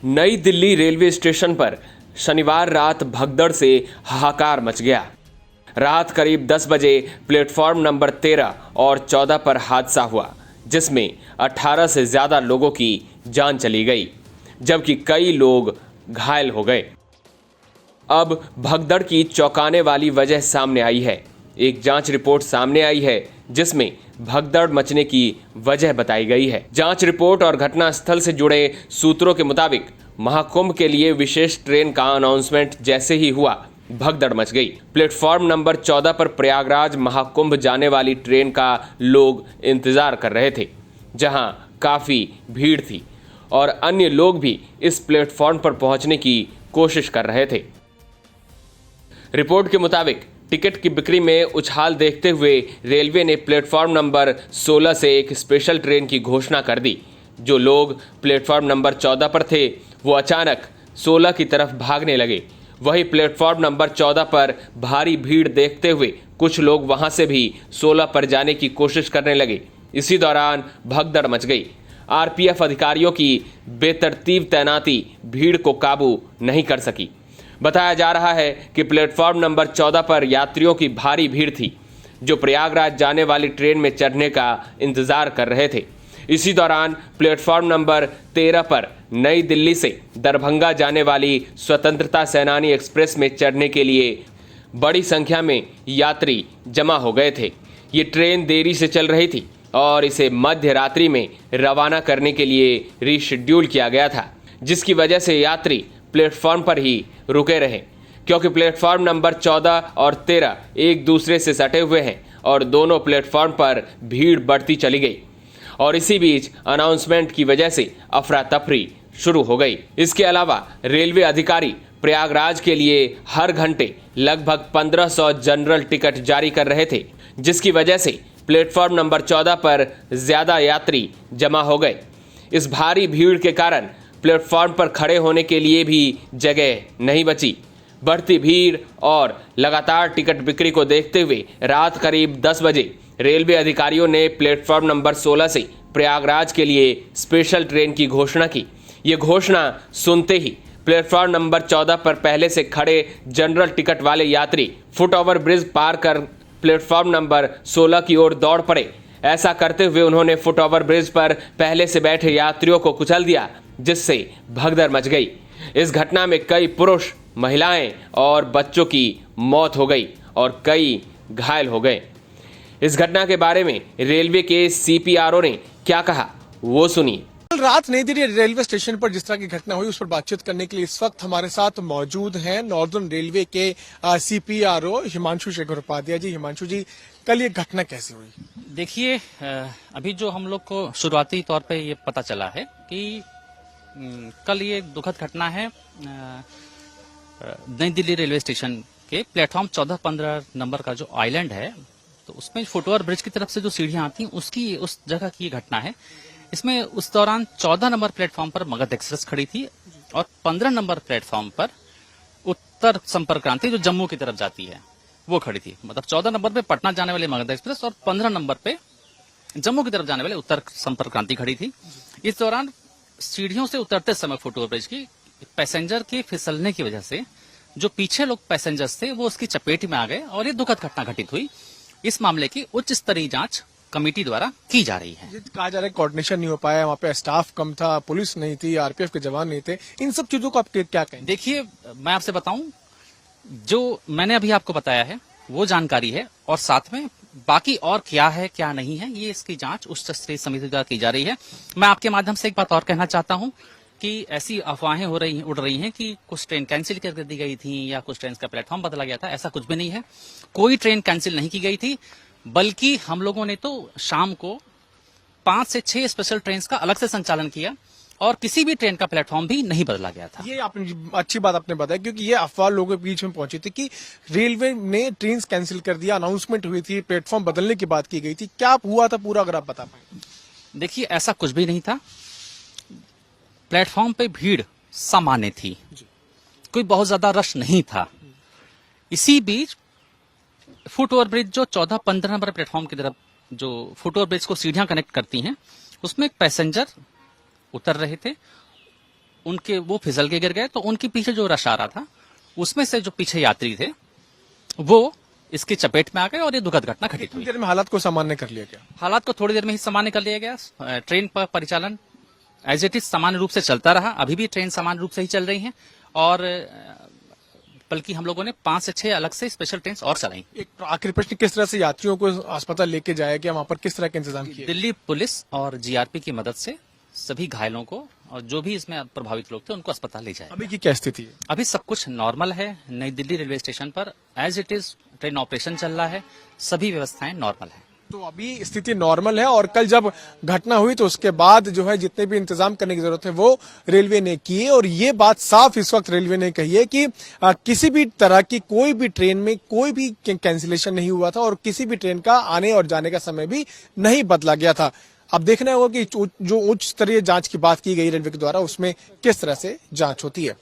नई Delhi railway station पर शनिवार रात भगदड़ से हाहाकार मच गया। रात करीब 10 बजे प्लेटफॉर्म नंबर 13 और 14 पर हादसा हुआ, जिसमें 18 से ज्यादा लोगों की जान चली गई, जबकि कई लोग घायल हो गए। अब भगदड़ की चौंकाने वाली वजह सामने आई है। एक जांच रिपोर्ट सामने आई है, जिसमें भगदड़ मचने की वजह बताई गई है। जांच रिपोर्ट और घटनास्थल से जुड़े सूत्रों के मुताबिक महाकुंभ के लिए विशेष ट्रेन का अनाउंसमेंट जैसे ही हुआ, भगदड़ मच गई। प्लेटफॉर्म नंबर 14 पर प्रयागराज महाकुंभ जाने वाली ट्रेन का लोग इंतजार कर रहे थे, जहां काफी भीड़ थी और अन्य लोग भी इस प्लेटफॉर्म पर पहुंचने की कोशिश कर रहे थे। रिपोर्ट के मुताबिक टिकट की बिक्री में उछाल देखते हुए रेलवे ने प्लेटफॉर्म नंबर 16 से एक स्पेशल ट्रेन की घोषणा कर दी। जो लोग प्लेटफॉर्म नंबर 14 पर थे, वो अचानक 16 की तरफ भागने लगे। वहीं प्लेटफॉर्म नंबर 14 पर भारी भीड़ देखते हुए कुछ लोग वहां से भी 16 पर जाने की कोशिश करने लगे। इसी दौरान भगदड़ मच गई। आरपीएफ अधिकारियों की बेतरतीब तैनाती भीड़ को काबू नहीं कर सकी। बताया जा रहा है कि प्लेटफॉर्म नंबर 14 पर यात्रियों की भारी भीड़ थी, जो प्रयागराज जाने वाली ट्रेन में चढ़ने का इंतजार कर रहे थे। इसी दौरान प्लेटफॉर्म नंबर 13 पर नई दिल्ली से दरभंगा जाने वाली स्वतंत्रता सेनानी एक्सप्रेस में चढ़ने के लिए बड़ी संख्या में यात्री जमा हो गए थे। ये ट्रेन देरी से चल रही थी और इसे मध्य रात्रि में रवाना करने के लिए रीशेड्यूल किया गया था, जिसकी वजह से यात्री प्लेटफॉर्म पर ही रुके रहे। क्योंकि प्लेटफॉर्म नंबर 14 और 13 एक दूसरे से सटे हुए हैं और दोनों प्लेटफॉर्म पर भीड़ बढ़ती चली गई और इसी बीच अनाउंसमेंट की वजह से अफरा तफरी शुरू हो गई। इसके अलावा रेलवे अधिकारी प्रयागराज के लिए हर घंटे लगभग 1500 जनरल टिकट जारी कर रहे थे, जिसकी वजह से प्लेटफॉर्म नंबर 14 पर ज्यादा यात्री जमा हो गए। इस भारी भीड़ के कारण प्लेटफॉर्म पर खड़े होने के लिए भी जगह नहीं बची। बढ़ती भीड़ और लगातार टिकट बिक्री को देखते हुए रात करीब 10 बजे रेलवे अधिकारियों ने प्लेटफॉर्म नंबर 16 से प्रयागराज के लिए स्पेशल ट्रेन की घोषणा की। ये घोषणा सुनते ही प्लेटफॉर्म नंबर 14 पर पहले से खड़े जनरल टिकट वाले यात्री फुट ओवर ब्रिज पार कर प्लेटफॉर्म नंबर 16 की ओर दौड़ पड़े। ऐसा करते हुए उन्होंने फुट ओवर ब्रिज पर पहले से बैठे यात्रियों को कुचल दिया, जिससे भगदड़ मच गई। इस घटना में कई पुरुष, महिलाएं और बच्चों की मौत हो गई और कई घायल हो गए। इस घटना के बारे में रेलवे के सीपीआरओ ने क्या कहा, वो सुनिए। कल रात नई दिल्ली रेलवे स्टेशन पर जिस तरह की घटना हुई, उस पर बातचीत करने के लिए इस वक्त हमारे साथ मौजूद हैं नॉर्दर्न रेलवे के सीपीआरओ हिमांशु शेखर उपाध्याय जी। हिमांशु जी, कल ये घटना कैसे हुई? देखिए, अभी जो हम लोग को शुरुआती तौर पे ये पता चला है कि कल ये दुखद घटना है नई दिल्ली रेलवे स्टेशन के प्लेटफॉर्म 14-15 नंबर का जो आइलैंड है, तो उसमें फुटओवर ब्रिज की तरफ से जो सीढ़ियां आती हैं, उसकी उस जगह की घटना है। इसमें उस दौरान 14 नंबर प्लेटफॉर्म पर मगध एक्सप्रेस खड़ी थी और 15 नंबर प्लेटफॉर्म पर उत्तर संपर्क क्रांति जो जम्मू की तरफ जाती है वो खड़ी थी। मतलब 14 नंबर पे पटना जाने वाली मगध एक्सप्रेस और 15 नंबर पे जम्मू की तरफ जाने वाले उत्तर संपर्क क्रांति खड़ी थी। इस दौरान सीढ़ियों से उतरते समय फुटओवर ब्रिज की पैसेंजर के फिसलने की वजह से जो पीछे लोग पैसेंजर्स थे वो उसकी चपेट में आ गए और ये दुखद घटना घटित हुई। इस मामले की उच्च स्तरीय जांच कमेटी द्वारा की जा रही है। कहा जा रहा है कोऑर्डिनेशन नहीं हो पाया, वहाँ पे स्टाफ कम था, पुलिस नहीं थी, आरपीएफ के जवान नहीं थे। इन सब चीजों को आप क्या कहें? देखिए, मैं आपसे बताऊं, जो मैंने अभी आपको बताया है वो जानकारी है और साथ में बाकी और क्या है क्या नहीं है, ये इसकी जांच उच्च स्तरीय समिति द्वारा की जा रही है। मैं आपके माध्यम से एक बात और कहना चाहता हूं कि ऐसी अफवाहें उड़ रही हैं कि कुछ ट्रेन कैंसिल कर दी गई थी या कुछ ट्रेन का प्लेटफॉर्म बदला गया था। ऐसा कुछ भी नहीं है। कोई ट्रेन कैंसिल नहीं की गई थी, बल्कि हम लोगों ने तो शाम को 5 से 6 स्पेशल ट्रेन का अलग से संचालन किया और किसी भी ट्रेन का प्लेटफॉर्म भी नहीं बदला गया था। ये आपने अच्छी बात आपने बताया, क्योंकि ये अफवाह लोगों के बीच में पहुंची थी कि रेलवे ने ट्रेन कैंसिल कर दिया, अनाउंसमेंट हुई थी, प्लेटफॉर्म बदलने की बात की गई थी। क्या हुआ था पूरा, अगर आप बता पाए? देखिए, ऐसा कुछ भी नहीं था। प्लेटफॉर्म पे भीड़ सामान्य थी, कोई बहुत ज्यादा रश नहीं था। इसी बीच फुटओवर ब्रिज जो 14-15 नंबर प्लेटफॉर्म की तरफ जो फुटओवर ब्रिज को सीढ़ियां कनेक्ट करती हैं, उसमें एक पैसेंजर उतर रहे थे उनके वो फिसल के गिर गए, तो उनके पीछे जो रश आ रहा था उसमें से जो पीछे यात्री थे वो इसकी चपेट में आ गए और ये दुखद घटना घटित कितनी हुई। देर में हालात को सामान्य कर लिया गया? हालात को थोड़ी देर में ही सामान्य कर लिया गया। ट्रेन पर परिचालन एज इट इज सामान्य रूप से चलता रहा। अभी भी ट्रेन सामान्य रूप से ही चल रही है और बल्कि हम लोगों ने 5 से 6 अलग से स्पेशल ट्रेन और चलाई। एक आखिरी प्रश्न, किस तरह से यात्रियों को अस्पताल लेके जाया गया, वहां पर किस तरह के इंतजाम किए? दिल्ली पुलिस और जीआरपी की मदद से सभी घायलों को और जो भी इसमें प्रभावित लोग थे उनको अस्पताल ले जाए। अभी की क्या स्थिति है? अभी सब कुछ नॉर्मल है। नई दिल्ली रेलवे स्टेशन पर as it is train operation चल रहा है, सभी व्यवस्थाएं नॉर्मल है। तो अभी स्थिति नॉर्मल है और कल जब घटना हुई तो उसके बाद जो है जितने भी इंतजाम करने की जरूरत है वो रेलवे ने किए, और ये बात साफ इस वक्त रेलवे ने कही है कि किसी भी तरह की कोई भी ट्रेन में कोई भी कैंसिलेशन नहीं हुआ था और किसी भी ट्रेन का आने और जाने का समय भी नहीं बदला गया था। अब देखना होगा कि जो उच्च स्तरीय जांच की बात की गई रेलवे के द्वारा उसमें किस तरह से जांच होती है।